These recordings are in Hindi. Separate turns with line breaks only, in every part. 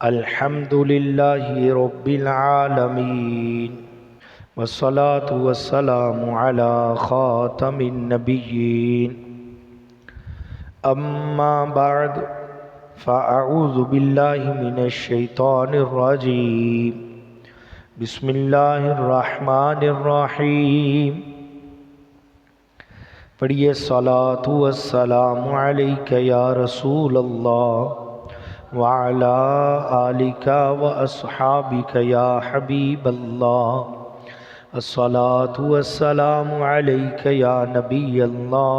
अल्हम्दुलिल्लाहि रब्बिल आलमीन वस्सलातु वस्सलामु अला खातमिन नबिय्यीन अम्मा बअद फ़अऊज़ु बिल्लाहि मिनश शैतानिर रजीम बिस्मिल्लाहिर रहमानिर रहीम। पढ़िए सलातु वस्सलामु अलैका या रसूल अल्लाह व अला आलिका व अस्हाबिका या हबीब अल्लाह। अस्सलातु वस्सलामु अलैका या नबी अल्लाह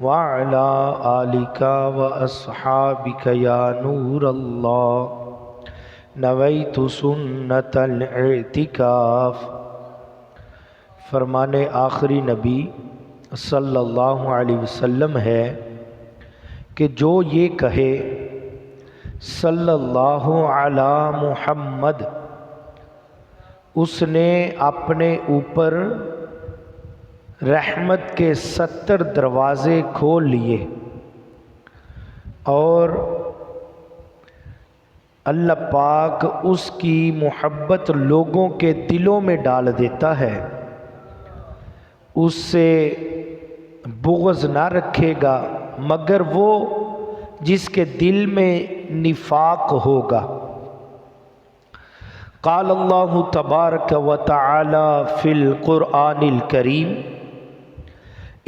व अला आलिका व अस्हाबिका या नूर अल्लाह। नवैतु सुन्नतल इतिकाफ। फरमाने आखिरी नबी सल्लल्लाहु अलैहि वसल्लम है कि जो ये कहे सल्लल्लाहु अला मुहम्मद, उसने अपने ऊपर रहमत के 70 दरवाज़े खोल लिए और अल्लाह पाक उसकी मोहब्बत लोगों के दिलों में डाल देता है, उससे बुग़्ज़ ना रखेगा मगर वो जिसके दिल में निफाक होगा। क़ाल अल्लाहु तबारक व तआला फ़िल क़ुरआनिल करीम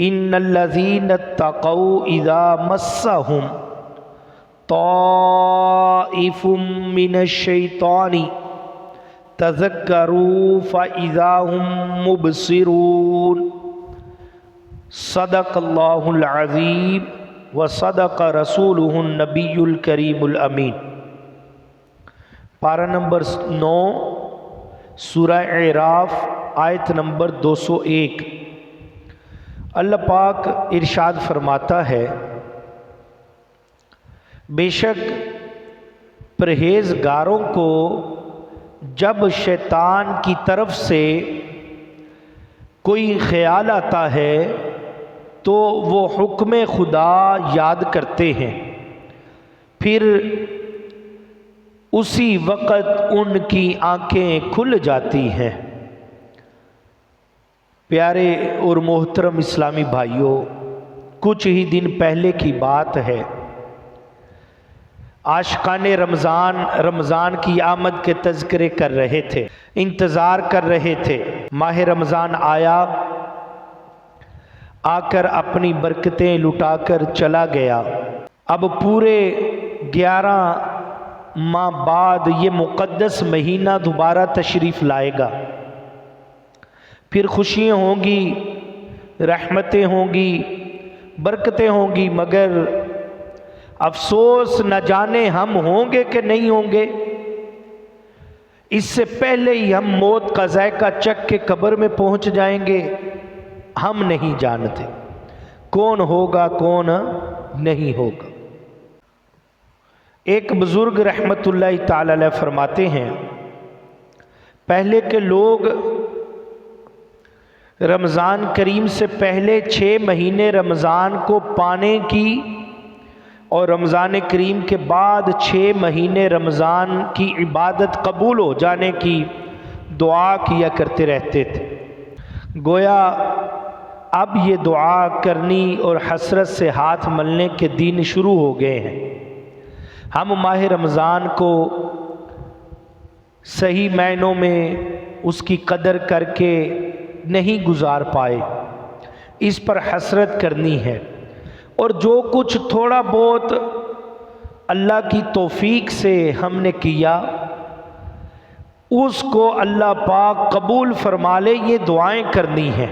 इन्नल्लज़ीना तक़ौ इज़ा मस्सहुम ताइफ़ुम मिनश शैतानि तज़क्करू फ़इज़ा हुम मुबसिरून। सदक़ल्लाहुल अज़ीम व सदक़ रसूलुहुन नबियुल करीमुल अमीन। पारा नंबर 9 सूरह एराफ आयत नंबर 201। अल्लाह पाक इरशाद फरमाता है, बेशक परहेज़गारों को जब शैतान की तरफ से कोई ख्याल आता है तो वो हुक्म खुदा याद करते हैं, फिर उसी वक़्त उनकी आँखें खुल जाती हैं। प्यारे और मोहतरम इस्लामी भाइयों, कुछ ही दिन पहले की बात है, आशिकाने रमज़ान की आमद के तज़किरे कर रहे थे, इंतज़ार कर रहे थे। माह रमज़ान आया, आकर अपनी बरकतें लुटाकर चला गया। अब पूरे 11 माह बाद ये मुक़द्दस महीना दोबारा तशरीफ़ लाएगा। फिर खुशियाँ होंगी, रहमतें होंगी, बरकतें होंगी, मगर अफसोस न जाने हम होंगे कि नहीं होंगे। इससे पहले ही हम मौत का ज़ायका चख के कब्र में पहुंच जाएंगे। हम नहीं जानते कौन होगा कौन नहीं होगा। एक बुजुर्ग रहमतुल्लाहि ताला अलैह फरमाते हैं, पहले के लोग रमज़ान करीम से पहले 6 महीने रमज़ान को पाने की और रमज़ान करीम के बाद 6 महीने रमज़ान की इबादत कबूल हो जाने की दुआ किया करते रहते थे। गोया अब ये दुआ करनी और हसरत से हाथ मलने के दिन शुरू हो गए हैं। हम माह रमज़ान को सही मायनों में उसकी कदर करके नहीं गुजार पाए, इस पर हसरत करनी है। और जो कुछ थोड़ा बहुत अल्लाह की तौफीक से हमने किया उसको अल्लाह पाक कबूल फरमा ले, ये दुआएं करनी हैं।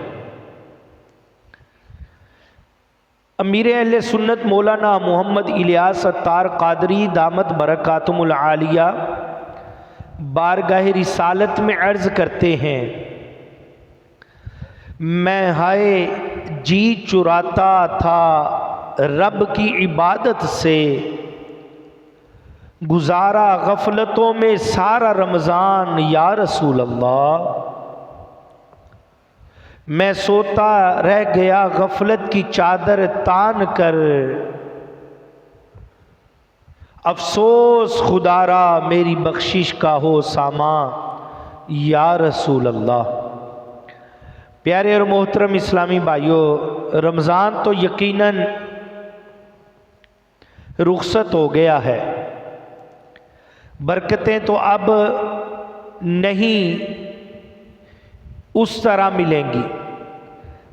अमीर अहले सुन्नत मौलाना मोहम्मद इलियास अत्तार क़ादरी दामत बरकातुहुल आलिया बारगाह रिसालत में अर्ज़ करते हैं, मैं हाय जी चुराता था रब की इबादत से, गुजारा गफलतों में सारा रमज़ान या रसूल अल्लाह। मैं सोता रह गया गफलत की चादर तान कर, अफसोस खुदारा मेरी बख्शिश का हो सामा या रसूल अल्लाह। प्यारे और मोहतरम इस्लामी भाइयों, रमज़ान तो यकीनन रुखसत हो गया है, बरकतें तो अब नहीं उस तरह मिलेंगी।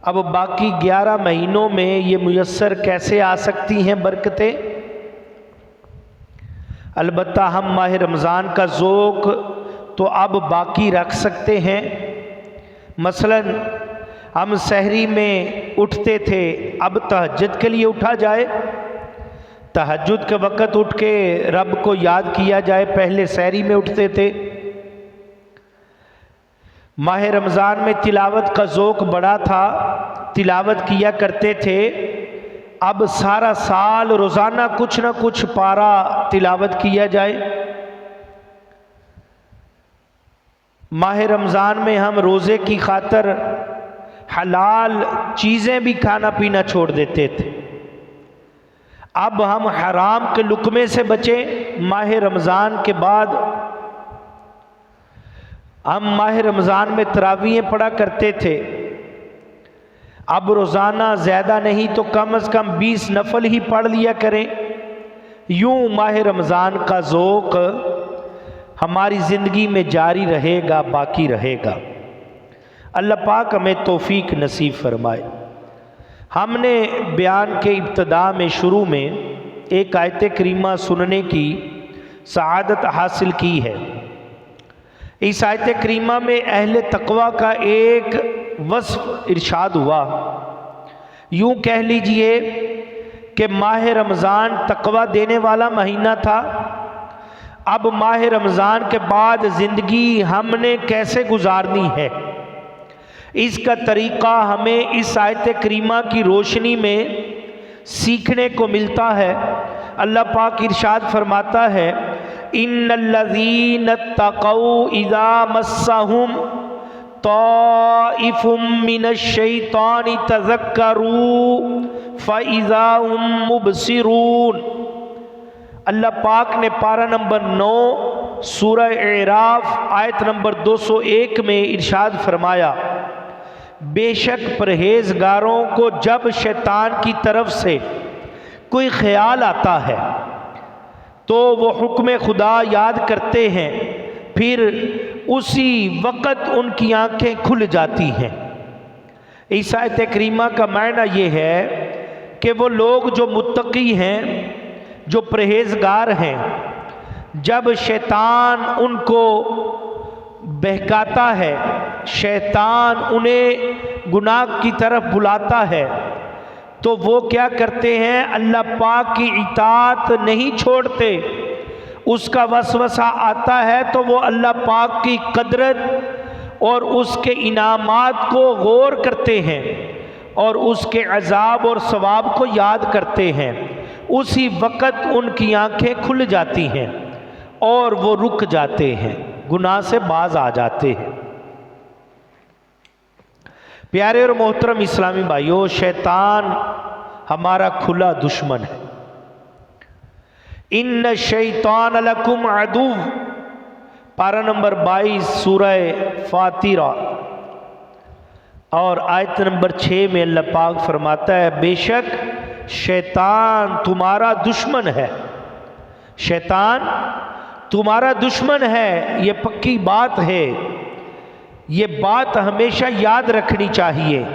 अब बाकी 11 महीनों में ये मुयस्सर कैसे आ सकती हैं बरकतें। अलबत्ता हम माह रमज़ान का ज़ौक़ तो अब बाकी रख सकते हैं। मसलन हम सहरी में उठते थे, अब तहज्जुद के लिए उठा जाए, तहज्जुद के वक़्त उठ के रब को याद किया जाए। पहले सहरी में उठते थे। माह रमज़ान में तिलावत का ज़ौक़ बड़ा था, तिलावत किया करते थे। अब सारा साल रोज़ाना कुछ ना कुछ पारा तिलावत किया जाए। माह रमज़ान में हम रोज़े की खातर हलाल चीज़ें भी खाना पीना छोड़ देते थे। अब हम हराम के लुक़मे से बचे। माह रमज़ान के बाद हम माह रमज़ान में तरावीहें पढ़ा करते थे। अब रोज़ाना ज़्यादा नहीं तो कम से कम 20 नफल ही पढ़ लिया करें। यूँ माह रमज़ान का ज़ौक़ हमारी ज़िंदगी में जारी रहेगा, बाकी रहेगा। अल्लाह पाक हमें तौफ़ीक नसीब फरमाए। हमने बयान के इब्तिदा में शुरू में एक आयत करीमा सुनने की सआदत हासिल की है। इस आयत करीमा में अहले तक़वा का एक वस्फ़ इरशाद हुआ। यूँ कह लीजिए कि माह रमज़ान तक़वा देने वाला महीना था। अब माह रमज़ान के बाद ज़िंदगी हमने कैसे गुजारनी है, इसका तरीक़ा हमें इस आयत करीमा की रोशनी में सीखने को मिलता है। अल्लाह पाक इरशाद फरमाता है, इन्नल्लज़ीना तक़ौ इज़ा मस्सहुम ताइफुम मिनश्शैतानि तज़क्करू फ़इज़ा हुम मुबसिरून। अल्लाह पाक ने पारा नंबर 9 सूरह एराफ आयत नंबर 201 में इरशाद फरमाया, बेशक परहेजगारों को जब शैतान की तरफ से कोई ख्याल आता है तो वो हुक्म खुदा याद करते हैं, फिर उसी वक़्त उनकी आंखें खुल जाती हैं। इस आयत करीमा का मायना ये है कि वो लोग जो मुत्तकी हैं, जो परहेजगार हैं, जब शैतान उनको बहकाता है, शैतान उन्हें गुनाह की तरफ बुलाता है, तो वो क्या करते हैं, अल्लाह पाक की इताअत नहीं छोड़ते। उसका वसवसा आता है तो वो अल्लाह पाक की कदरत और उसके इनामात को गौर करते हैं और उसके अजाब और सवाब को याद करते हैं। उसी वक़्त उनकी आंखें खुल जाती हैं और वो रुक जाते हैं, गुनाह से बाज आ जाते हैं। प्यारे और मोहतरम इस्लामी भाइयों, शैतान हमारा खुला दुश्मन है। इन्न शैतान लकुम अदुव, पारा नंबर 22 सूरह फातिरा और आयत नंबर 6 में अल्लाह पाक फरमाता है, बेशक शैतान तुम्हारा दुश्मन है। शैतान तुम्हारा दुश्मन है, ये पक्की बात है। ये बात हमेशा याद रखनी चाहिए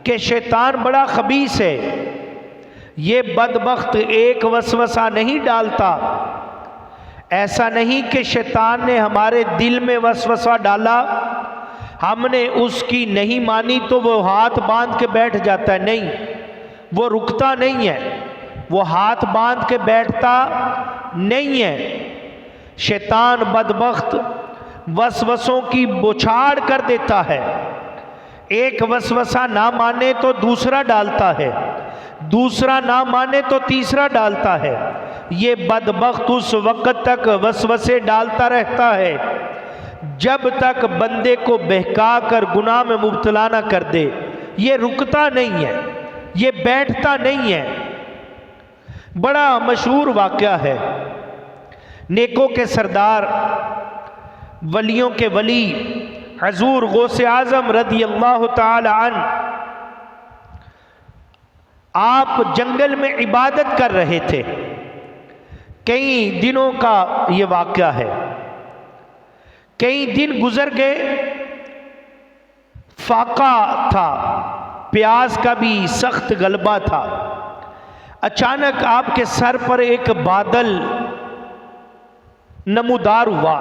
कि शैतान बड़ा खबीस है। ये बदबख्त एक वसवसा नहीं डालता। ऐसा नहीं कि शैतान ने हमारे दिल में वसवसा डाला, हमने उसकी नहीं मानी तो वो हाथ बांध के बैठ जाता है। नहीं, वो रुकता नहीं है, वो हाथ बांध के बैठता नहीं है। शैतान बदबख्त वसवसों की बौछार कर देता है। एक वसवसा ना माने तो दूसरा डालता है, दूसरा ना माने तो तीसरा डालता है। ये बदबख्त उस वक़्त तक वसवसे डालता रहता है जब तक बंदे को बहका कर गुनाह में मुब्तला ना कर दे। ये रुकता नहीं है, ये बैठता नहीं है। बड़ा मशहूर वाक़या है। नेकों के सरदार, वलियों के वली हजूर गौसे आज़म रदी अल्लाह ताला अन्हु आप जंगल में इबादत कर रहे थे। कई दिनों का ये वाक़या है। कई दिन गुजर गए, फाका था, प्यास का भी सख्त गलबा था। अचानक आपके सर पर एक बादल नमूदार हुआ।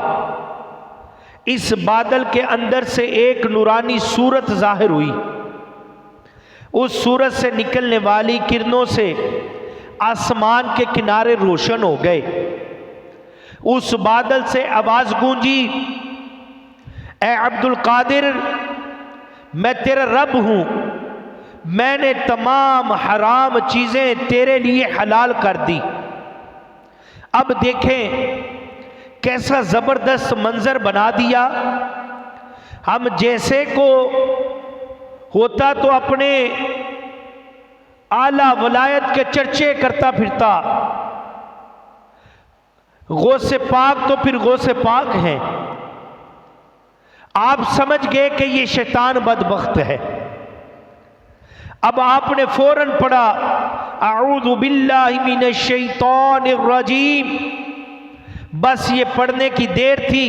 इस बादल के अंदर से एक नूरानी सूरत जाहिर हुई। उस सूरत से निकलने वाली किरणों से आसमान के किनारे रोशन हो गए। उस बादल से आवाज गूंजी, ए अब्दुल कादिर, मैं तेरा रब हूं, मैंने तमाम हराम चीजें तेरे लिए हलाल कर दी। अब देखें कैसा जबरदस्त मंजर बना दिया। हम जैसे को होता तो अपने आला वलायत के चर्चे करता फिरता, गौसे पाक तो फिर गौसे पाक हैं। आप समझ गए कि ये शैतान बदबख्त है। अब आपने फौरन पढ़ा अऊज़ु बिल्लाहि मिनश शैतानिर रजीम। बस ये पढ़ने की देर थी,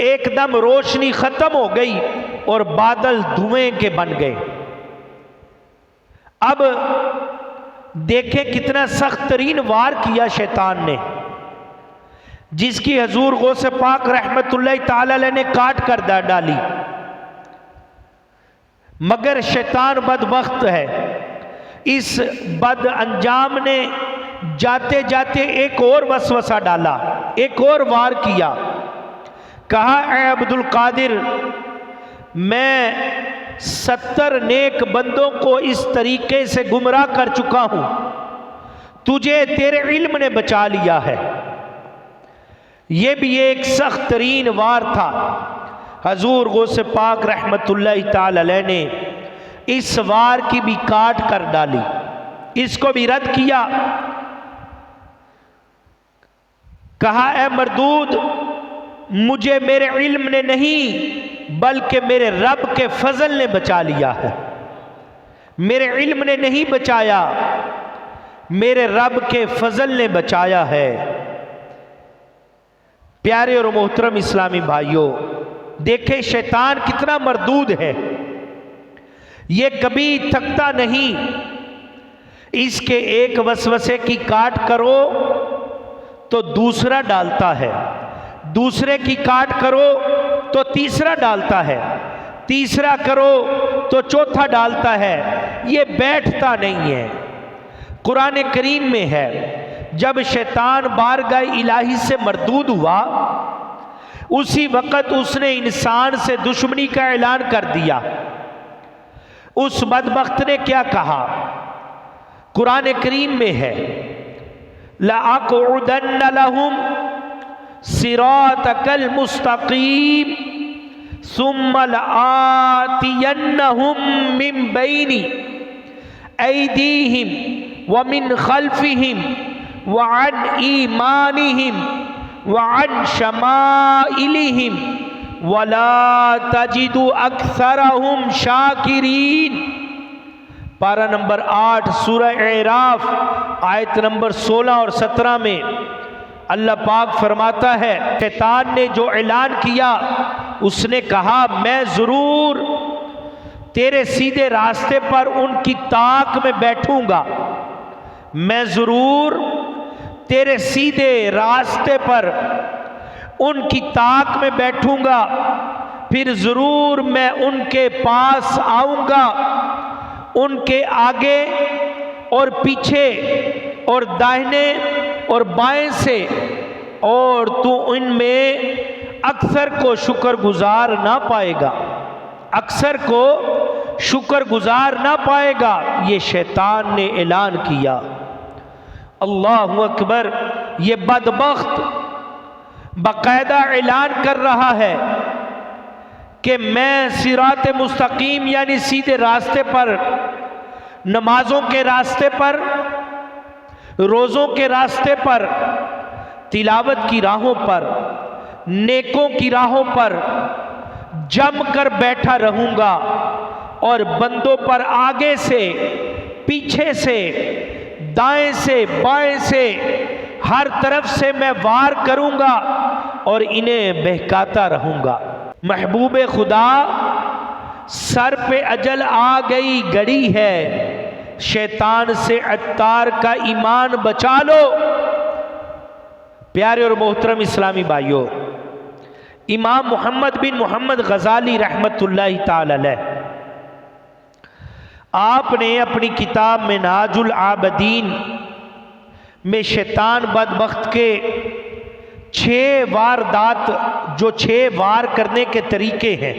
एकदम रोशनी खत्म हो गई और बादल धुएं के बन गए। अब देखें कितना सख्त तरीन वार किया शैतान ने, जिसकी हजूर गौसे पाक रहमतुल्लाह ताला अलैह ने काट कर डाली। मगर शैतान बदबख्त है। इस बद अंजाम ने जाते जाते एक और वसवसा डाला, एक और वार किया। कहा, ए अब्दुल कादिर, मैं 70 नेक बंदों को इस तरीके से गुमराह कर चुका हूं, तुझे तेरे इल्म ने बचा लिया है। यह भी एक सख्त तरीन वार था। हजूर गौसे पाक रहमतुल्लाह ताला अलैह ने इस वार की भी काट कर डाली, इसको भी रद्द किया। कहा, ए मरदूद, मुझे मेरे इल्म ने नहीं बल्कि मेरे रब के फजल ने बचा लिया है। मेरे इल्म ने नहीं बचाया, मेरे रब के फजल ने बचाया है। प्यारे और मोहतरम इस्लामी भाइयों, देखें शैतान कितना मरदूद है। ये कभी थकता नहीं। इसके एक वसवसे की काट करो तो दूसरा डालता है, दूसरे की काट करो तो तीसरा डालता है, तीसरा करो तो चौथा डालता है। ये बैठता नहीं है। कुरान करीम में है, जब शैतान बारगाह इलाही से मरदूद हुआ, उसी वक़्त उसने इंसान से दुश्मनी का ऐलान कर दिया। उस बदबख्त ने क्या कहा? कुरान करीम में है, लअक़उदन्न लहुम सिरातकल मुस्तक़ीम सुम्मा लआतियन्नहुम मिन बैनि ऐदीहिम व मिन खल्फिहिम व अन ईमानिहिम व अन शमाइलिहिम वला तजिदु अक्सरहुम शाकिरीन। पारा नंबर 8 सूरह एराफ आयत नंबर 16 और 17 में अल्लाह पाक फरमाता है, शैतान ने जो ऐलान किया, उसने कहा, मैं ज़रूर तेरे सीधे रास्ते पर उनकी ताक में बैठूंगा। मैं ज़रूर तेरे सीधे रास्ते पर उनकी ताक में बैठूंगा, फिर ज़रूर मैं उनके पास आऊँगा, उनके आगे और पीछे और दाहिने और बाएं से, और तू इनमें अक्सर को शुक्रगुजार ना पाएगा, अक्सर को शुक्रगुजार ना पाएगा। ये शैतान ने ऐलान किया। अल्लाहु अकबर। ये बदबख्त बाकायदा ऐलान कर रहा है कि मैं सिरात मुस्तकीम यानी सीधे रास्ते पर, नमाजों के रास्ते पर, रोज़ों के रास्ते पर, तिलावत की राहों पर, नेकों की राहों पर जम कर बैठा रहूंगा और बंदों पर आगे से, पीछे से, दाएं से, बाएं से, हर तरफ से मैं वार करूंगा और इन्हें बहकाता रहूंगा। महबूब खुदा, सर पे अजल आ गई गड़ी है, शैतान से अत्तार का ईमान बचा लो। प्यारे और मोहतरम इस्लामी भाइयों, इमाम मोहम्मद बिन मोहम्मद गजाली रहमतुल्लाहि ताला अलैह, आपने अपनी किताब मिन्हाजुल आबदीन में शैतान बदबख्त के 6 वारदात, जो 6 वार करने के तरीके हैं,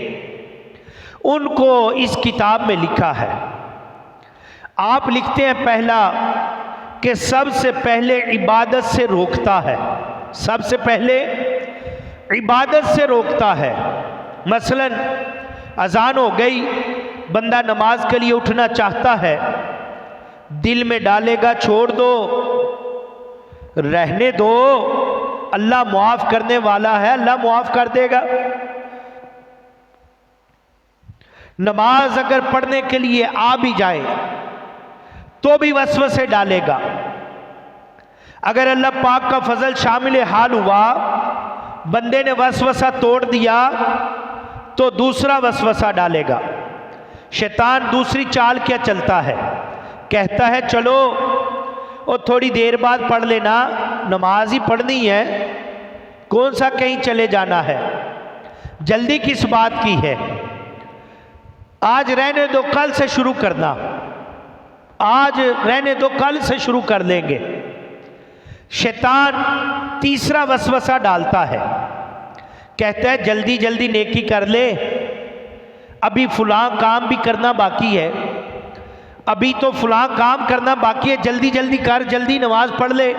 उनको इस किताब में लिखा है। आप लिखते हैं पहला कि सबसे पहले इबादत से रोकता है, सबसे पहले इबादत से रोकता है। मसलन अजान हो गई, बंदा नमाज के लिए उठना चाहता है, दिल में डालेगा छोड़ दो, रहने दो, अल्लाह मुआफ करने वाला है, अल्लाह मुआफ कर देगा। नमाज अगर पढ़ने के लिए आ भी जाए तो भी वसवसे डालेगा। अगर अल्लाह पाक का फजल शामिल हाल हुआ, बंदे ने वसवसा तोड़ दिया, तो दूसरा वसवसा डालेगा। शैतान दूसरी चाल क्या चलता है, कहता है चलो और थोड़ी देर बाद पढ़ लेना, नमाज ही पढ़नी है, कौन सा कहीं चले जाना है, जल्दी किस बात की है, आज रहने दो, कल से शुरू करना, आज रहने दो, कल से शुरू कर लेंगे। शैतान तीसरा वसवसा डालता है, कहता है जल्दी जल्दी नेकी कर ले, अभी फलां काम भी करना बाकी है, अभी तो फलां काम करना बाकी है, जल्दी जल्दी कर, जल्दी नमाज पढ़ ले।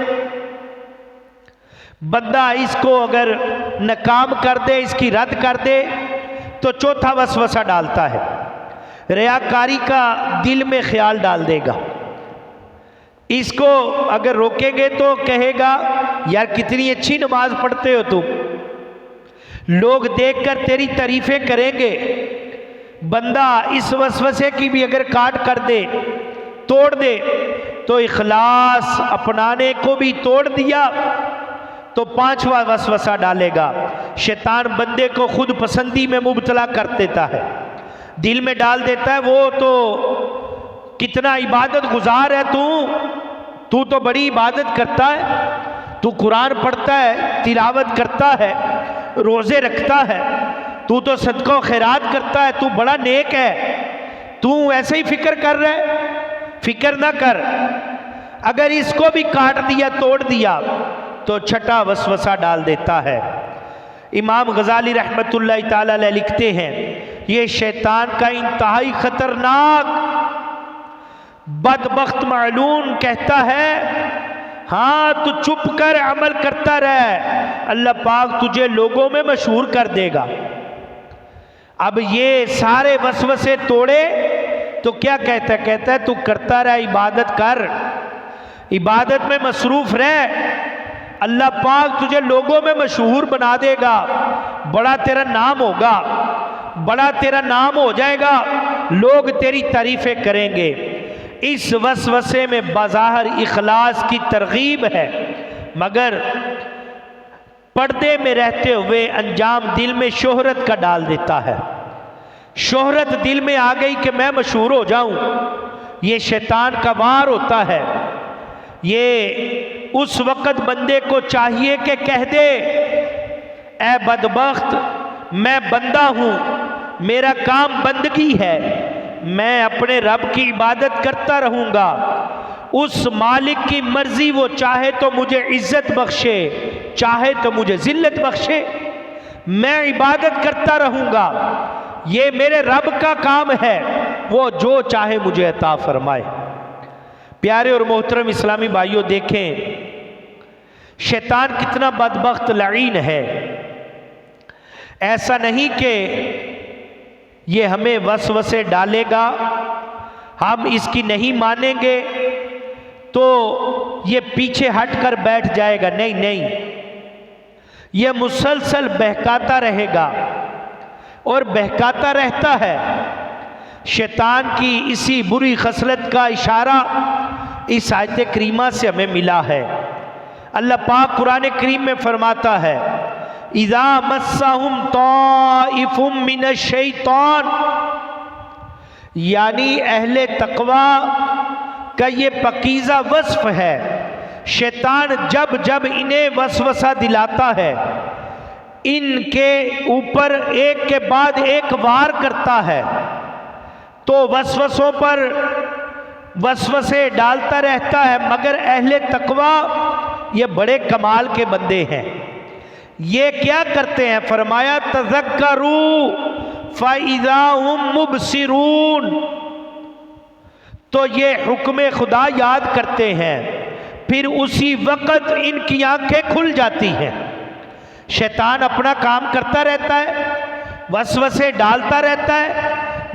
बंदा इसको अगर नाकाम कर दे, इसकी रद्द कर दे, तो चौथा वसवसा डालता है, रियाकारी का दिल में ख्याल डाल देगा। इसको अगर रोकेंगे तो कहेगा यार कितनी अच्छी नमाज पढ़ते हो तुम, लोग देखकर तेरी तारीफें करेंगे। बंदा इस वसवसे की भी अगर काट कर दे, तोड़ दे, तो इखलास अपनाने को भी तोड़ दिया, तो 5वां वसवसा डालेगा। शैतान बंदे को खुद पसंदी में मुब्तला कर देता है, दिल में डाल देता है वो तो कितना इबादत गुजार है, तू तो बड़ी इबादत करता है, तू कुरान पढ़ता है, तिलावत करता है, रोज़े रखता है, तू तो सदका खैरात करता है, तू बड़ा नेक है, तू ऐसे ही फिक्र कर रहा है। फिक्र ना कर। अगर इसको भी काट दिया, तोड़ दिया, तो छठा वसवसा डाल देता है। इमाम गजाली रहमतुल्लाह ताला अलैह लिखते हैं, ये शैतान का इंतहाई खतरनाक बदबख्त मालून कहता है, हाँ तू चुप कर अमल करता रह, अल्लाह पाक तुझे लोगों में मशहूर कर देगा। अब ये सारे वसवसे तोड़े तो क्या कहता है, कहता है तू करता रह, इबादत कर, इबादत में मसरूफ रह, अल्लाह पाक तुझे लोगों में मशहूर बना देगा, बड़ा तेरा नाम होगा, बड़ा तेरा नाम हो जाएगा, लोग तेरी तारीफें करेंगे। इस वसवसे में बाज़ाहिर इखलास की तरगीब है, मगर पर्दे में रहते हुए अंजाम दिल में शोहरत का डाल देता है। शोहरत दिल में आ गई कि मैं मशहूर हो जाऊं, ये शैतान का वार होता है। ये उस वक़्त बंदे को चाहिए कि कह दे, ऐ बदबख्त मैं बंदा हूँ, मेरा काम बंदगी है, मैं अपने रब की इबादत करता रहूँगा, उस मालिक की मर्जी, वो चाहे तो मुझे इज्जत बख्शे, चाहे तो मुझे जिल्लत बख्शे, मैं इबादत करता रहूँगा, ये मेरे रब का काम है, वो जो चाहे मुझे अता फरमाए। प्यारे और मोहतरम इस्लामी भाइयों, देखें शैतान कितना बदबख्त लईन है। ऐसा नहीं कि ये हमें वसवसे डालेगा, हम इसकी नहीं मानेंगे तो ये पीछे हट कर बैठ जाएगा, नहीं नहीं, यह मुसलसल बहकाता रहेगा और बहकाता रहता है। शैतान की इसी बुरी खसलत का इशारा इस आयत करीमा से हमें मिला है। अल्लाह पाक कुरान करीम में फरमाता है, इज़ा मस्सहुम ताइफुम मिनश शैतान, यानी अहले तकवा का ये पकीज़ा वस्फ है। शैतान जब जब इन्हें वसवसा दिलाता है, इनके ऊपर एक के बाद एक वार करता है, तो वसवसों पर वसवसे डालता रहता है। मगर अहले तकवा ये बड़े कमाल के बंदे हैं। ये क्या करते हैं? फरमाया तज़क्करू फ़इज़ा हुम मुबसिरून, तो ये हुक्म खुदा याद करते हैं, फिर उसी वक़्त इनकी आंखें खुल जाती हैं। शैतान अपना काम करता रहता है, वसवसे डालता रहता है,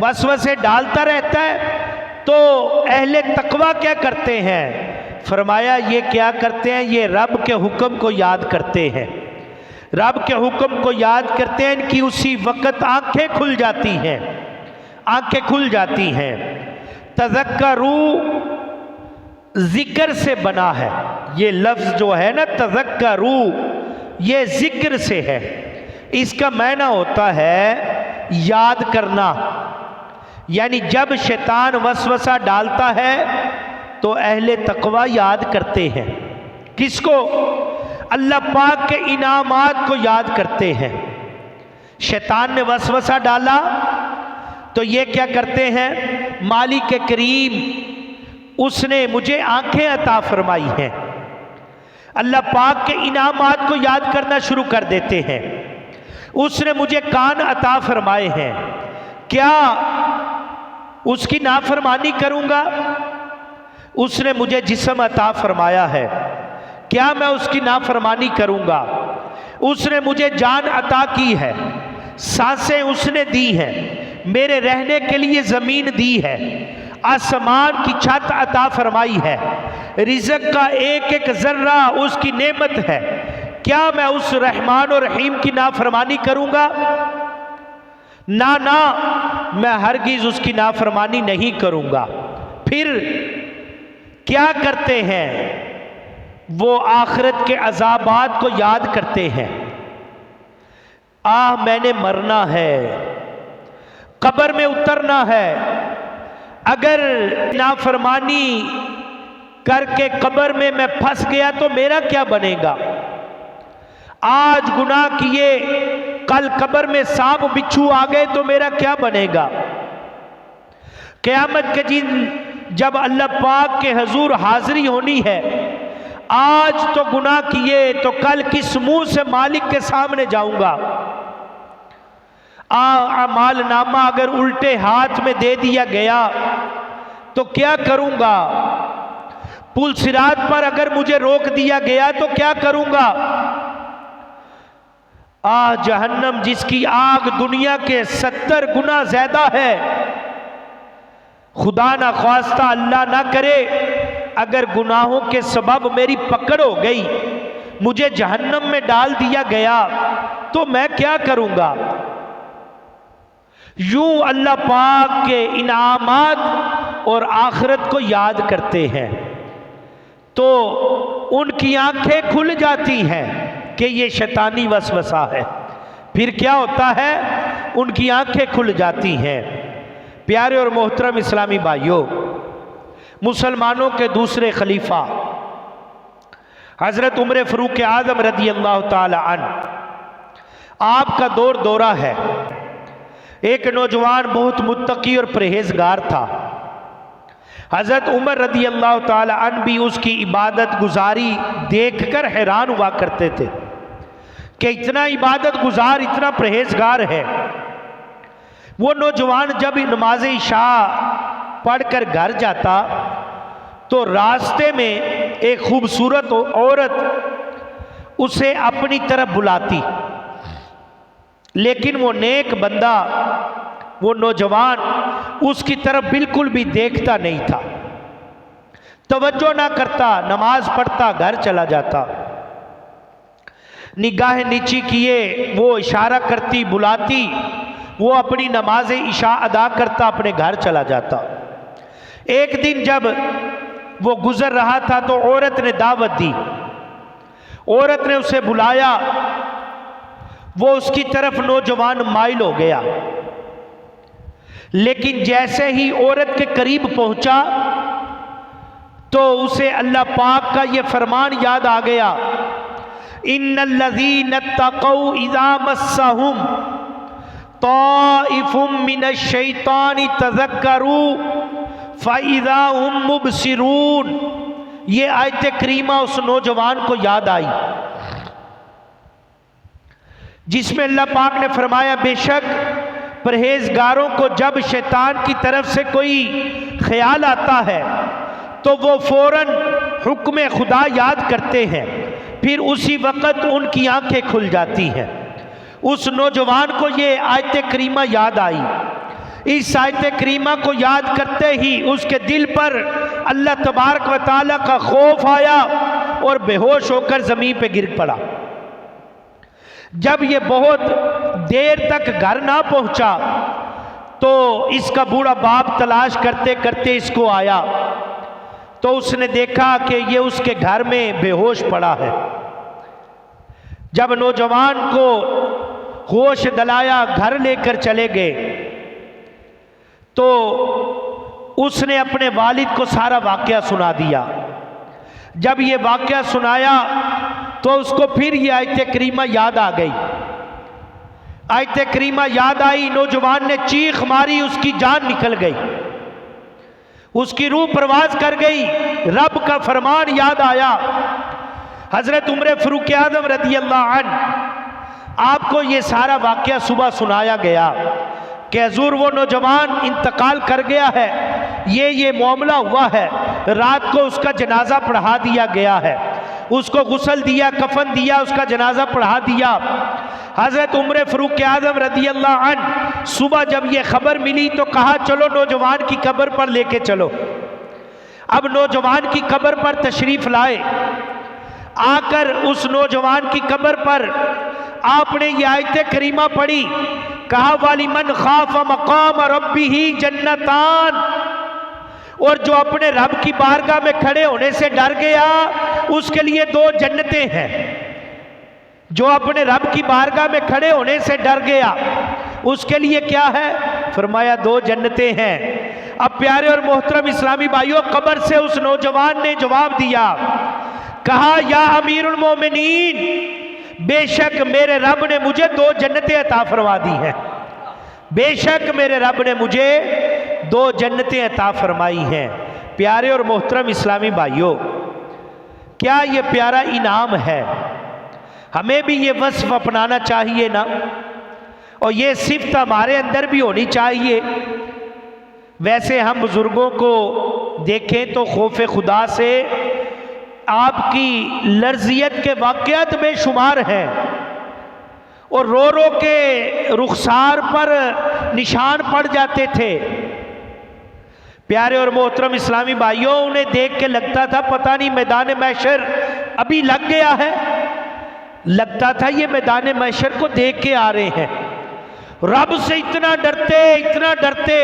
वसवसे डालता रहता है, तो अहले तकवा क्या करते हैं? फरमाया ये क्या करते हैं? ये रब के हुक्म को याद करते हैं, रब के हुक्म को याद करते हैं। इनकी उसी वक़्त आंखें खुल जाती हैं, आंखें खुल जाती हैं। तज़क्करू जिक्र से बना है, ये लफ्ज़ जो है ना तज़क्करू, ये जिक्र से है। इसका मायना होता है याद करना। यानी जब शैतान वसवसा डालता है तो अहले तकवा याद करते हैं। किसको? अल्लाह पाक के इनामात को याद करते हैं। शैतान ने वसवसा डाला तो ये क्या करते हैं? मालिक करीम उसने मुझे आंखें अता फरमाई हैं, अल्लाह पाक के इनामात को याद करना शुरू कर देते हैं। उसने मुझे कान अता फरमाए हैं, क्या उसकी नाफरमानी करूंगा? उसने मुझे जिस्म अता फरमाया है, क्या मैं उसकी नाफरमानी करूंगा? उसने मुझे जान अता की है, सांसें उसने दी हैं, मेरे रहने के लिए ज़मीन दी है, आसमान की छत अता फरमाई है, रिज़्क़ का एक एक ज़र्रा उसकी नेमत है। क्या मैं उस रहमान और रहीम की नाफरमानी करूंगा? ना ना, मैं हरगिज़ उसकी नाफरमानी नहीं करूंगा। फिर क्या करते हैं? वो आखिरत के अज़ाबात को याद करते हैं। मैंने मरना है, कब्र में उतरना है, अगर नाफरमानी करके कब्र में मैं फंस गया तो मेरा क्या बनेगा? आज गुनाह किए, कल कब्र में सांप बिच्छू आ गए तो मेरा क्या बनेगा? क़यामत के दिन जब अल्लाह पाक के हुजूर हाजिरी होनी है, आज तो गुनाह किए तो कल किस मुंह से मालिक के सामने जाऊंगा? अमाल नामा अगर उल्टे हाथ में दे दिया गया तो क्या करूंगा? पुल सिरात पर अगर मुझे रोक दिया गया तो क्या करूंगा? जहन्नम जिसकी आग दुनिया के 70 गुना ज्यादा है, खुदा ना ख्वास्ता अल्लाह ना करे अगर गुनाहों के सबब मेरी पकड़ हो गई, मुझे जहन्नम में डाल दिया गया तो मैं क्या करूंगा? यूं अल्लाह पाक के इनामात और आखिरत को याद करते हैं तो उनकी आंखें खुल जाती हैं कि ये शैतानी वसवसा है। फिर क्या होता है? उनकी आंखें खुल जाती हैं। प्यारे और मोहतरम इस्लामी भाइयों, मुसलमानों के दूसरे खलीफा हज़रत उमर फ़ारूक आज़म रज़ी अल्लाह ताला अन्हु, आपका दौरा है। एक नौजवान बहुत मुत्तकी और परहेजगार था। हज़रत उमर रज़ी अल्लाह ताला अन्हु भी उसकी इबादत गुजारी देखकर हैरान हुआ करते थे कि इतना इबादत गुजार, इतना परहेजगार है। वो नौजवान जब नमाज इशा पढ़कर घर जाता तो रास्ते में एक खूबसूरत औरत उसे अपनी तरफ बुलाती, लेकिन वो नेक बंदा, वो नौजवान उसकी तरफ बिल्कुल भी देखता नहीं था, तवज्जो ना करता, नमाज पढ़ता, घर चला जाता। निगाह नीची किए, वो इशारा करती, बुलाती, वो अपनी नमाज इशा अदा करता, अपने घर चला जाता। एक दिन जब वो गुजर रहा था तो औरत ने दावत दी, औरत ने उसे बुलाया, वो उसकी तरफ नौजवान माइल हो गया, लेकिन जैसे ही औरत के करीब पहुंचा तो उसे अल्लाह पाक का ये फरमान याद आ गया, इन्नल्लज़ीन तक़ौ इज़ा मस्सहुम ताइफुम मिनश्शैतानि तज़क्करू फ़इज़ा हुम मुबसिरून। ये आयत करीमा उस नौजवान को याद आई जिसमें अल्लाह पाक ने फरमाया, बेशक परहेजगारों को जब शैतान की तरफ से कोई ख्याल आता है तो वो फौरन हुक्म खुदा याद करते हैं, फिर उसी वक़्त उनकी आंखें खुल जाती हैं। उस नौजवान को ये आयत करीमा याद आई। इस आयत करीमा को याद करते ही उसके दिल पर अल्लाह तबारक व तआला का खौफ आया और बेहोश होकर ज़मीन पे गिर पड़ा। जब ये बहुत देर तक घर ना पहुंचा तो इसका बूढ़ा बाप तलाश करते करते इसको आया तो उसने देखा कि ये उसके घर में बेहोश पड़ा है। जब नौजवान को होश दिलाया, घर लेकर चले गए तो उसने अपने वालिद को सारा वाकया सुना दिया। जब ये वाकया सुनाया तो उसको फिर ये आयत करीमा याद आ गई। आयत करीमा याद आई, नौजवान ने चीख मारी, उसकी जान निकल गई, उसकी रूह परवाज कर गई। रब का फरमान याद आया। हजरत उमर फारूक आज़म रज़ी अल्लाह अन्हु, आपको ये सारा वाकया सुबह सुनाया गया कि हुजूर वो नौजवान इंतकाल कर गया है, ये मामला हुआ है, रात को उसका जनाजा पढ़ा दिया गया है, उसको गुस्ल दिया, कफन दिया, उसका जनाजा पढ़ा दिया। हज़रत उमर फारूक आज़म रज़ी अल्लाह अन्हु सुबह जब ये खबर मिली तो कहा, चलो नौजवान की कब्र पर लेके चलो। अब नौजवान की कब्र पर तशरीफ़ लाए। आकर उस नौजवान की कब्र पर आपने ये आयत करीमा पढ़ी, कहा, वालिमन खाफ मकाम रब्बिही जन्नतान, और जो अपने रब की बारगाह में खड़े होने से डर गया उसके लिए 2 जन्नतें हैं। जो अपने रब की बारगाह में खड़े होने से डर गया उसके लिए क्या है? फरमाया 2 जन्नतें हैं। अब प्यारे और मोहतरम इस्लामी भाइयों, कब्र से उस नौजवान ने जवाब दिया, कहा, या अमीरुल मोमिनीन, बेशक मेरे रब ने मुझे 2 जन्नतें अता फरमा दी हैं। बेशक मेरे रब ने मुझे 2 जन्नतें अता फरमाई हैं। प्यारे और मोहतरम इस्लामी भाइयों, क्या ये प्यारा इनाम है? हमें भी ये वस्फ अपनाना चाहिए ना, और ये सिफ्त हमारे अंदर भी होनी चाहिए। वैसे हम बुजुर्गों को देखें तो खौफ खुदा से आपकी लर्जियत के वाक़यात में शुमार हैं, और रो रो के रुखसार पर निशान पड़ जाते थे। प्यारे और मोहतरम इस्लामी भाइयों, उन्हें देख के लगता था पता नहीं मैदान महशर अभी लग गया है। लगता था ये मैदान महशर को देख के आ रहे हैं। रब से इतना डरते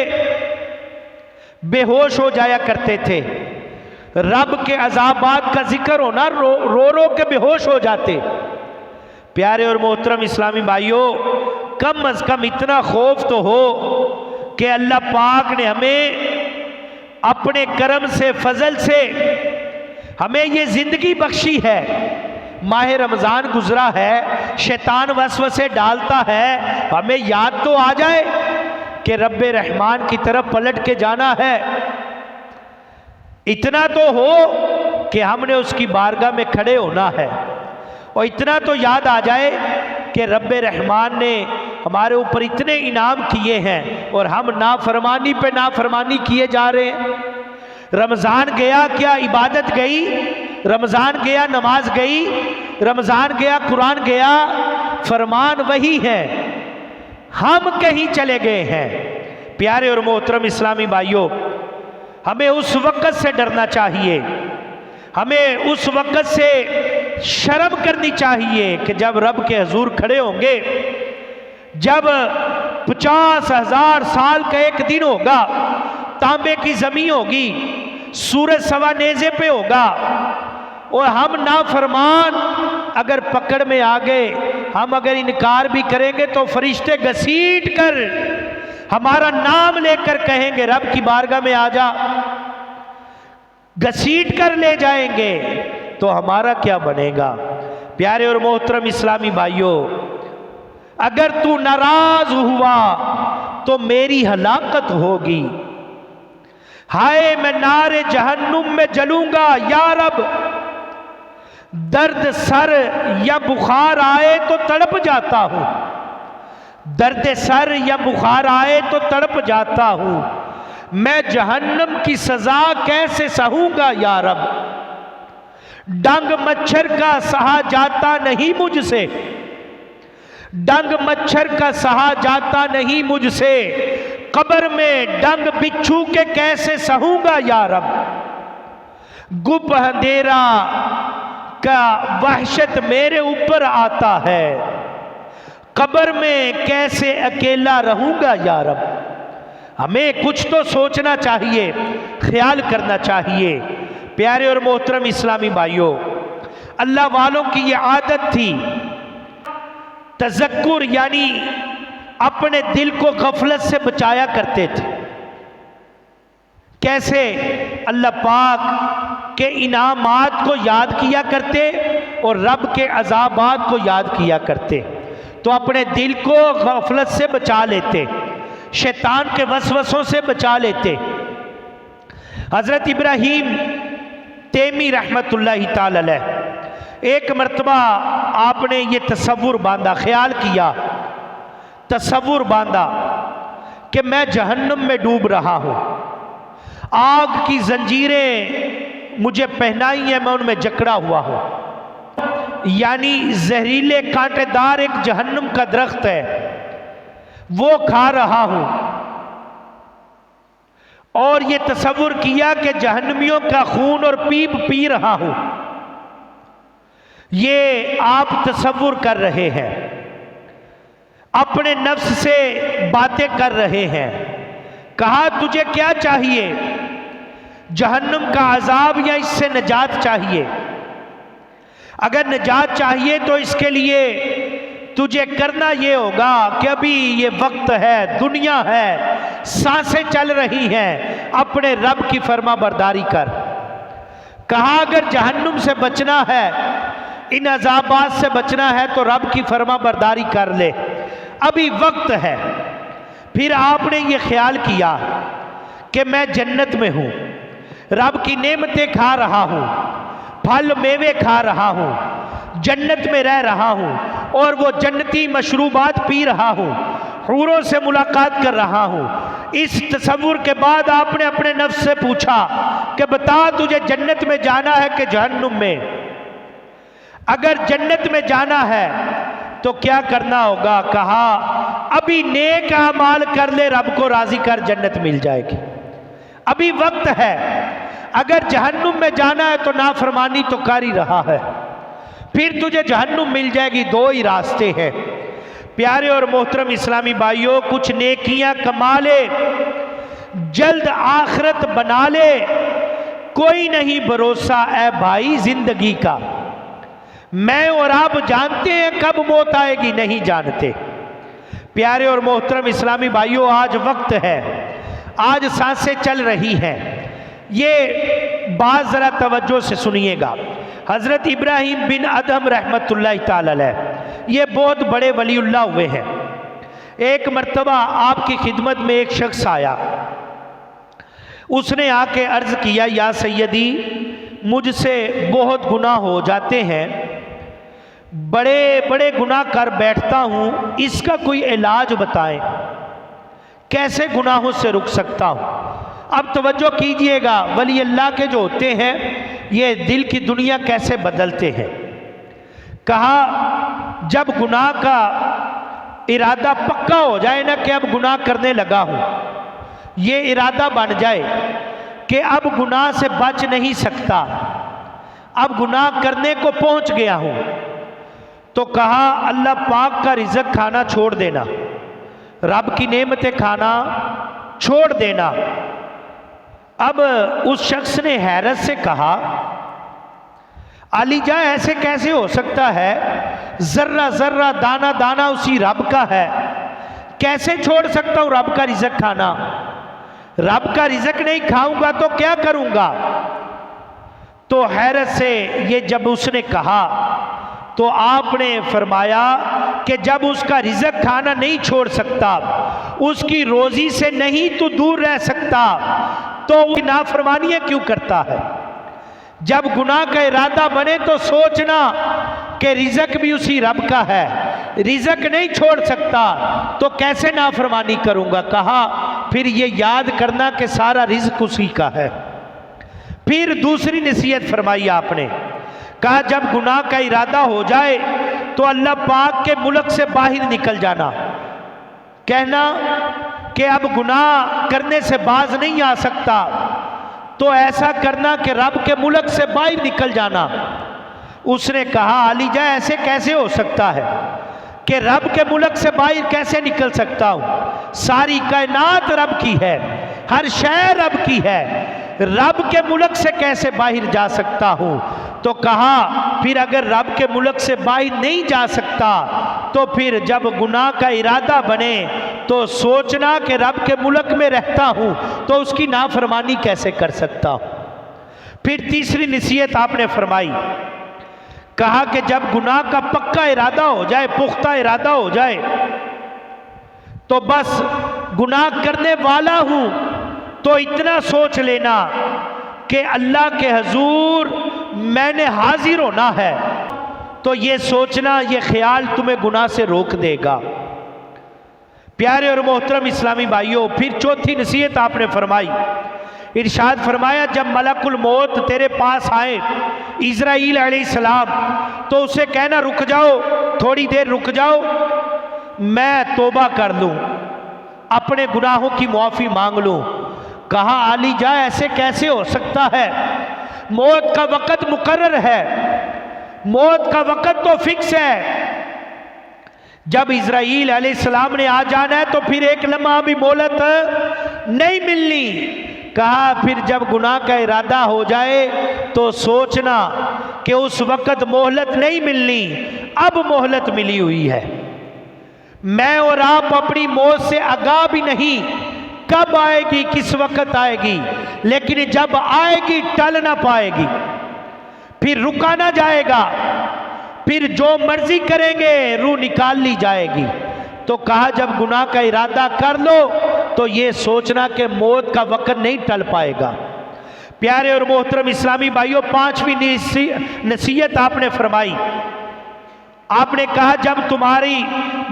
बेहोश हो जाया करते थे। रब के अज़ाबात का जिक्र होना, रो रो के बेहोश हो जाते। प्यारे और मोहतरम इस्लामी भाइयों, कम अज़ कम इतना खौफ तो हो कि अल्लाह पाक ने हमें अपने करम से, फजल से हमें ये ज़िंदगी बख्शी है। माह रमज़ान गुजरा है, शैतान वसवसे डालता है, हमें याद तो आ जाए कि रब्बे रहमान की तरफ पलट के जाना है। इतना तो हो कि हमने उसकी बारगाह में खड़े होना है, और इतना तो याद आ जाए कि रब्बे रहमान ने हमारे ऊपर इतने इनाम किए हैं और हम नाफरमानी पे नाफरमानी किए जा रहे हैं। रमज़ान गया, क्या इबादत गई? रमज़ान गया, नमाज गई। रमज़ान गया, कुरान गया। फरमान वही है, हम कहीं चले गए हैं। प्यारे और मोहतरम इस्लामी भाइयों, हमें उस वक़्त से डरना चाहिए, हमें उस वक़्त से शर्म करनी चाहिए कि जब रब के हजूर खड़े होंगे, जब 50,000 साल का एक दिन होगा, तांबे की जमीन होगी, सूरज सवा नेज़े पे होगा, और हम नाफरमान अगर पकड़ में आ गए, हम अगर इनकार भी करेंगे तो फरिश्ते घसीट कर हमारा नाम लेकर कहेंगे रब की बारगाह में आ जा, घसीट कर ले जाएंगे, तो हमारा क्या बनेगा। प्यारे और मोहतरम इस्लामी भाइयों, अगर तू नाराज हुआ तो मेरी हलाकत होगी। हाय मैं नारे जहन्नुम में जलूंगा या रब, दर्द सर या बुखार आए तो तड़प जाता हूं, दर्द सर या बुखार आए तो तड़प जाता हूं, मैं जहन्नम की सजा कैसे सहूंगा या रब, डंग मच्छर का सहा जाता नहीं मुझसे, डंग मच्छर का सहा जाता नहीं मुझसे, कब्र में डंग बिच्छू के कैसे सहूंगा या रब, गुप अंधेरा का वहशत मेरे ऊपर आता है, कब्र में कैसे अकेला रहूंगा या रब। हमें कुछ तो सोचना चाहिए, ख्याल करना चाहिए। प्यारे और मोहतरम इस्लामी भाइयों, अल्लाह वालों की ये आदत थी तज़क्कुर, यानी अपने दिल को गफलत से बचाया करते थे। कैसे? अल्लाह पाक के इनामात को याद किया करते और रब के अज़ाबात को याद किया करते, तो अपने दिल को गफलत से बचा लेते, शैतान के वसवसों से बचा लेते। हज़रत इब्राहीम तैमी रहमतुल्लाहि ताला अलैह, एक मरतबा आपने ये तसव्वुर बांधा, ख्याल किया, तसव्वुर बांधा कि मैं जहन्नम में डूब रहा हूँ, आग की जंजीरें मुझे पहनाई है, मैं उनमें जकड़ा हुआ हूँ, यानी जहरीले कांटेदार एक जहन्नम का दरख्त है, वो खा रहा हूँ। और ये तसव्वुर किया कि जहन्नमियों का खून और पीप पी रहा हूँ। ये आप तसव्वुर कर रहे हैं, अपने नफ्स से बातें कर रहे हैं। कहा तुझे क्या चाहिए, जहन्नम का अजाब या इससे निजात चाहिए? अगर निजात चाहिए तो इसके लिए तुझे करना ये होगा कि अभी ये वक्त है, दुनिया है, सांसें चल रही हैं, अपने रब की फर्मा बरदारी कर। कहा अगर जहन्नुम से बचना है, इन अजाबात से बचना है तो रब की फर्मा बरदारी कर ले, अभी वक्त है। फिर आपने ये ख्याल किया कि मैं जन्नत में हूँ, रब की नेमतें खा रहा हूँ, फल मेवे खा रहा हूँ, जन्नत में रह रहा हूँ और वो जन्नती मशरूबात पी रहा हूँ, हूरों से मुलाकात कर रहा हूँ। इस तसव्वुर के बाद आपने अपने नफ्स से पूछा कि बता तुझे जन्नत में जाना है कि जहन्नुम में? अगर जन्नत में जाना है तो क्या करना होगा? कहा अभी नेक अमाल कर ले, रब को राजी कर, जन्नत मिल जाएगी, अभी वक्त है। अगर जहन्नुम में जाना है तो नाफरमानी तो कर ही रहा है, फिर तुझे जहन्नुम मिल जाएगी। दो ही रास्ते हैं। प्यारे और मोहतरम इस्लामी भाइयों, कुछ नेकियां कमा ले, जल्द आखिरत बना ले, कोई नहीं भरोसा ए भाई जिंदगी का। मैं और आप जानते हैं कब मौत आएगी, नहीं जानते। प्यारे और मोहतरम इस्लामी भाइयों, आज वक्त है, आज सांसें चल रही हैं। ये बात ज़रा तवज्जो से सुनिएगा। हज़रत इब्राहीम बिन अदहम रहमतुल्लाहि ताला अलैह, ये बहुत बड़े वलीउल्लाह हुए हैं। एक मर्तबा आपकी खिदमत में एक शख्स आया, उसने आके अर्ज़ किया, या सैयदी मुझसे बहुत गुनाह हो जाते हैं, बड़े बड़े गुनाह कर बैठता हूँ, इसका कोई इलाज बताएं, कैसे गुनाहों से रुक सकता हूँ। अब तवज्जो कीजिएगा, वली अल्लाह के जो होते हैं ये दिल की दुनिया कैसे बदलते हैं। कहा जब गुनाह का इरादा पक्का हो जाए ना कि अब गुनाह करने लगा हूँ, ये इरादा बन जाए कि अब गुनाह से बच नहीं सकता, अब गुनाह करने को पहुंच गया हूं, तो कहा अल्लाह पाक का रिज़्क खाना छोड़ देना, रब की नेमतें खाना छोड़ देना। अब उस शख्स ने हैरत से कहा, अली जा ऐसे कैसे हो सकता है, जर्रा जर्रा दाना दाना उसी रब का है, कैसे छोड़ सकता हूं रब का रिज़्क खाना, रब का रिज़्क नहीं खाऊंगा तो क्या करूंगा। तो हैरत से ये जब उसने कहा तो आपने फरमाया कि जब उसका रिज़्क खाना नहीं छोड़ सकता, उसकी रोजी से नहीं तो दूर रह सकता, तो वो नाफरमानियां क्यों करता है। जब गुनाह का इरादा बने तो सोचना कि रिज़्क भी उसी रब का है, रिज़्क नहीं छोड़ सकता तो कैसे नाफरमानी करूंगा। कहा फिर ये याद करना कि सारा रिज़्क उसी का है। फिर दूसरी नसीहत फरमाई आपने, कहा जब गुनाह का इरादा हो जाए तो अल्लाह पाक के मुल्क से बाहर निकल जाना, कहना कि अब गुनाह करने से बाज नहीं आ सकता, तो ऐसा करना कि रब के मुल्क से बाहर निकल जाना। उसने कहा अली जा ऐसे कैसे हो सकता है कि रब के मुल्क से बाहर कैसे निकल सकता हूं, सारी कायनात रब की है, हर शय रब की है, रब के मुल्क से कैसे बाहर जा सकता हूं। तो कहा फिर अगर रब के मुल्क से बाहर नहीं जा सकता तो फिर जब गुनाह का इरादा बने तो सोचना कि रब के मुल्क में रहता हूं तो उसकी नाफरमानी कैसे कर सकता हूं। फिर तीसरी नसीहत आपने फरमाई, कहा कि जब गुनाह का पक्का इरादा हो जाए, पुख्ता इरादा हो जाए, तो बस गुनाह करने वाला हूं तो इतना सोच लेना कि अल्लाह के हजूर मैंने हाजिर होना है, तो ये सोचना, ये ख्याल तुम्हें गुनाह से रोक देगा। प्यारे और मोहतरम इस्लामी भाइयों, फिर चौथी नसीहत आपने फरमाई, इरशाद फरमाया जब मलकुल मौत तेरे पास आए इज़राइल अलैहिस्सलाम, तो उसे कहना रुक जाओ, थोड़ी देर रुक जाओ, मैं तौबा कर लूं, अपने गुनाहों की मुआफ़ी मांग लूं। कहा अली जा ऐसे कैसे हो सकता है, मौत का वक़्त मुकर्रर है, मौत का वक़्त तो फिक्स है, जब इज़राइल अलैहिस्सलाम ने आ जाना है तो फिर एक लम्हा भी मोहलत नहीं मिलनी। कहा फिर जब गुनाह का इरादा हो जाए तो सोचना कि उस वक़्त मोहलत नहीं मिलनी, अब मोहलत मिली हुई है, मैं और आप अपनी मौत से आगाह भी नहीं कब आएगी, किस वक़्त आएगी, लेकिन जब आएगी टल ना पाएगी, फिर रुका ना जाएगा, फिर जो मर्जी करेंगे रूह निकाल ली जाएगी। तो कहा जब गुनाह का इरादा कर लो तो ये सोचना कि मौत का वक़्त नहीं टल पाएगा। प्यारे और मोहतरम इस्लामी भाइयों, पांचवी नसीहत आपने फरमाई, आपने कहा जब तुम्हारी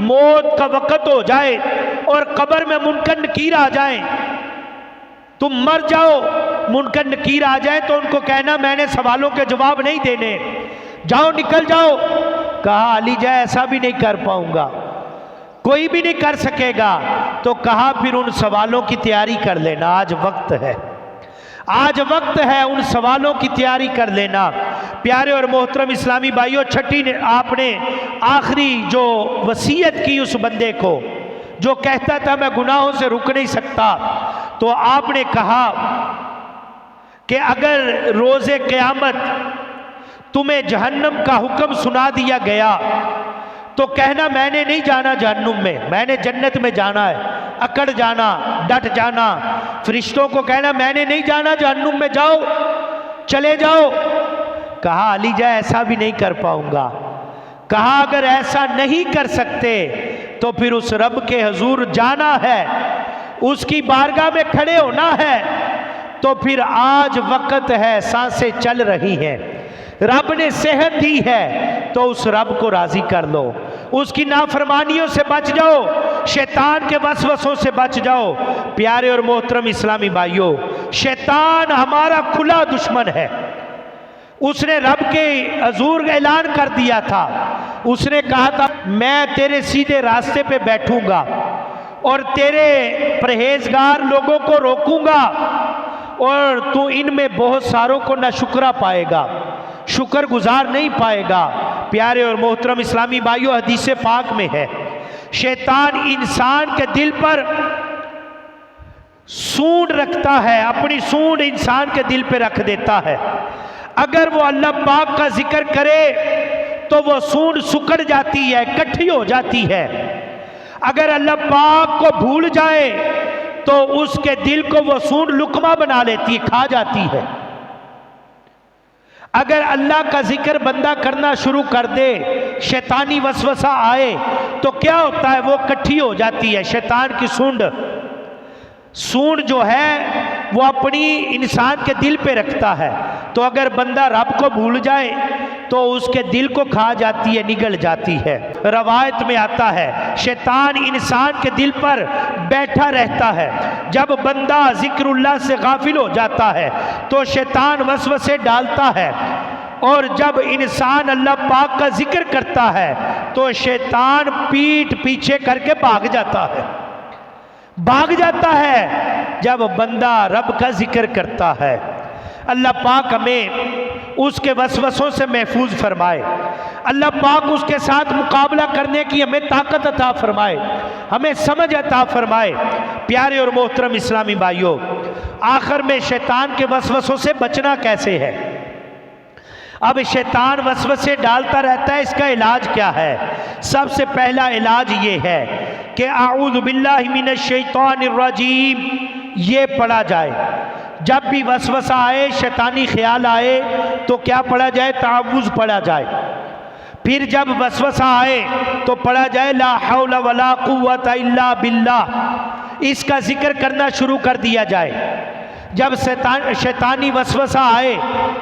मौत का वक़्त हो जाए और कब्र में मुनकर नकीर आ जाए, तुम मर जाओ, मुनकर नकीर आ जाए तो उनको कहना मैंने सवालों के जवाब नहीं देने, जाओ निकल जाओ। कहा अली जा ऐसा भी नहीं कर पाऊंगा, कोई भी नहीं कर सकेगा। तो कहा फिर उन सवालों की तैयारी कर लेना, आज वक्त है, आज वक्त है, उन सवालों की तैयारी कर लेना। प्यारे और मोहतरम इस्लामी भाइयों, छठी ने आपने आखिरी जो वसीयत की उस बंदे को जो कहता था मैं गुनाहों से रुक नहीं सकता, तो आपने कहा कि अगर रोज़े क़यामत तुम्हें जहन्नम का हुक्म सुना दिया गया तो कहना मैंने नहीं जाना जहन्नुम में, मैंने जन्नत में जाना है, अकड़ जाना, डट जाना। फरिश्तों को कहना मैंने नहीं जाना जहन्नुम में, जाओ चले जाओ। कहा अली जा ऐसा भी नहीं कर पाऊंगा। कहा अगर ऐसा नहीं कर सकते तो फिर उस रब के हजूर जाना है, उसकी बारगाह में खड़े होना है, तो फिर आज वक़्त है, सांसें चल रही हैं, रब ने सेहत दी है, तो उस रब को राज़ी कर लो, उसकी नाफरमानियों से बच जाओ, शैतान के वसवसों से बच जाओ। प्यारे और मोहतरम इस्लामी भाइयों, शैतान हमारा खुला दुश्मन है, उसने रब के हजूर ऐलान कर दिया था, उसने कहा था मैं तेरे सीधे रास्ते पे बैठूंगा और तेरे परहेजगार लोगों को रोकूंगा और तू इनमें बहुत सारों को नाशुक्रा पाएगा। शुक्र गुजार नहीं पाएगा। प्यारे और मोहतरम इस्लामी भाइयों, हदीस पाक में है शैतान इंसान के दिल पर सूंड रखता है, अपनी सूंड इंसान के दिल पे रख देता है। अगर वो अल्लाह पाक का जिक्र करे तो वो सूंड सुकड़ जाती है, इकट्ठी हो जाती है। अगर अल्लाह पाक को भूल जाए तो उसके दिल को वो सूंड लुकमा बना लेती है, खा जाती है। अगर अल्लाह का जिक्र बंदा करना शुरू कर दे, शैतानी वसवसा आए तो क्या होता है, वो इकट्ठी हो जाती है। शैतान की सूंड जो है वो अपनी इंसान के दिल पे रखता है। तो अगर बंदा रब को भूल जाए तो उसके दिल को खा जाती है, निगल जाती है। रवायत में आता है शैतान इंसान के दिल पर बैठा रहता है। जब बंदा जिक्रुल्लाह से गाफिल हो जाता है तो शैतान वसवसे डालता है, और जब इंसान अल्लाह पाक का जिक्र करता है तो शैतान पीठ पीछे करके भाग जाता है। जब बंदा रब का जिक्र करता है, अल्लाह पाक हमें उसके वसवसों से महफूज फरमाए। अल्लाह पाक उसके साथ मुकाबला करने की हमें ताकत अता फरमाए, हमें समझ अता फरमाए। प्यारे और मोहतरम इस्लामी भाइयों, आखिर में शैतान के वसवसों से बचना कैसे है? अब शैतान वसवसे डालता रहता है, इसका इलाज क्या है? सबसे पहला इलाज ये है कि आऊज़ु बिल्लाहि मिनश शैतानिर रजीम ये पढ़ा जाए। जब भी वसवसा आए, शैतानी ख्याल आए तो क्या पढ़ा जाए? तावुज़ पढ़ा जाए। फिर जब वसवसा आए तो पढ़ा जाए ला हौला वला कुव्वता इल्ला बिल्लाह, इसका जिक्र करना शुरू कर दिया जाए। जब शैतानी वसवसा आए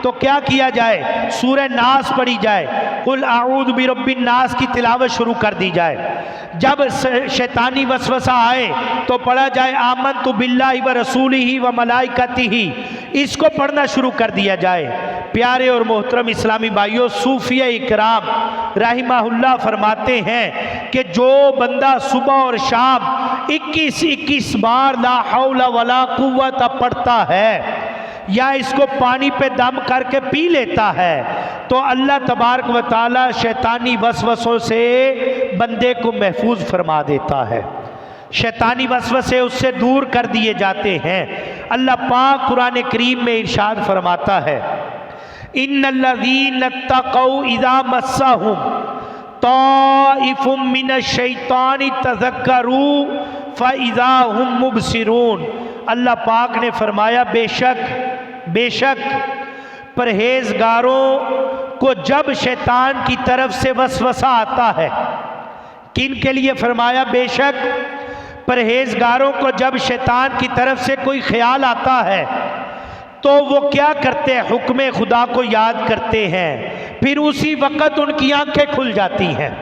तो क्या किया जाए? सूरह नास पढ़ी जाए, कुल आऊज़ु बिरब्बिन नास की तिलावत शुरू कर दी जाए। जब शैतानी वसवसा आए तो पढ़ा जाए आमनतु बिल्लाहि व रसूलिही व मलाइकतिही, इसको पढ़ना शुरू कर दिया जाए। प्यारे और मोहतरम इस्लामी भाइयों, सूफिया इकराम रहमहुल्लाह फरमाते हैं कि जो बंदा सुबह और शाम 21-21 बार ला हौला वला कुव्वता पढ़ता है या इसको पानी पे दम करके पी लेता है तो अल्लाह तबारक व तआला शैतानी वसवसों से बंदे को महफूज फरमा देता है। शैतानी वसवसे उससे दूर कर दिए जाते हैं। अल्लाह पाक कुरान करीम में इरशाद फरमाता है इन्नल्लज़ीना तक़ौ इज़ा मस्सहुम ताइफुम मिनश शैतानि तज़क्करू फ़इज़ा हुम मुबसिरून। अल्लाह पाक ने फरमाया बेशक परहेजगारों को जब शैतान की तरफ से वसवसा आता है, किन के लिए फरमाया? बेशक परहेजगारों को जब शैतान की तरफ से कोई ख्याल आता है तो वो क्या करते हैं? हुक्म खुदा को याद करते हैं, फिर उसी वक़्त उनकी आंखें खुल जाती हैं।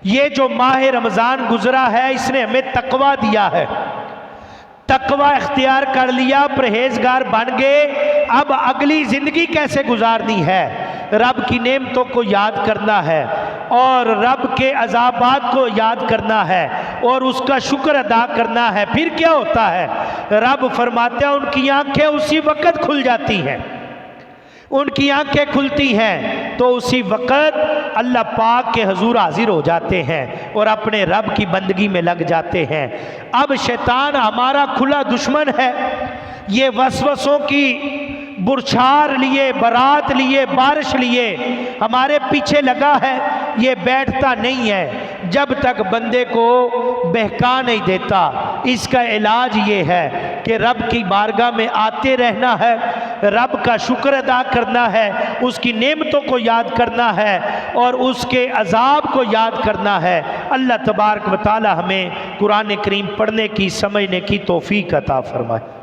ये जो माह रमज़ान गुजरा है इसने हमें तकवा दिया है, तकवा इख्तियार कर लिया, परहेजगार बन गए। अब अगली ज़िंदगी कैसे गुजारनी है? रब की नेमतों को याद करना है और रब के अज़ाबात को याद करना है और उसका शुक्र अदा करना है। फिर क्या होता है? रब फरमाते हैं उनकी आंखें उसी वक़्त खुल जाती हैं। उनकी आंखें खुलती हैं तो उसी वक़्त अल्लाह पाक के हुजूर हाजिर हो जाते हैं और अपने रब की बंदगी में लग जाते हैं। अब शैतान हमारा खुला दुश्मन है, ये वसवसों की बुरछार लिए, बारात लिए, बारिश लिए हमारे पीछे लगा है, ये बैठता नहीं है जब तक बंदे को बहका नहीं देता। इसका इलाज ये है कि रब की बारगाह में आते रहना है, रब का शुक्र अदा करना है, उसकी नेमतों को याद करना है और उसके अजाब को याद करना है। अल्लाह तबारक व तआला हमें कुरान करीम पढ़ने की, समझने की तौफीक अता फरमाए।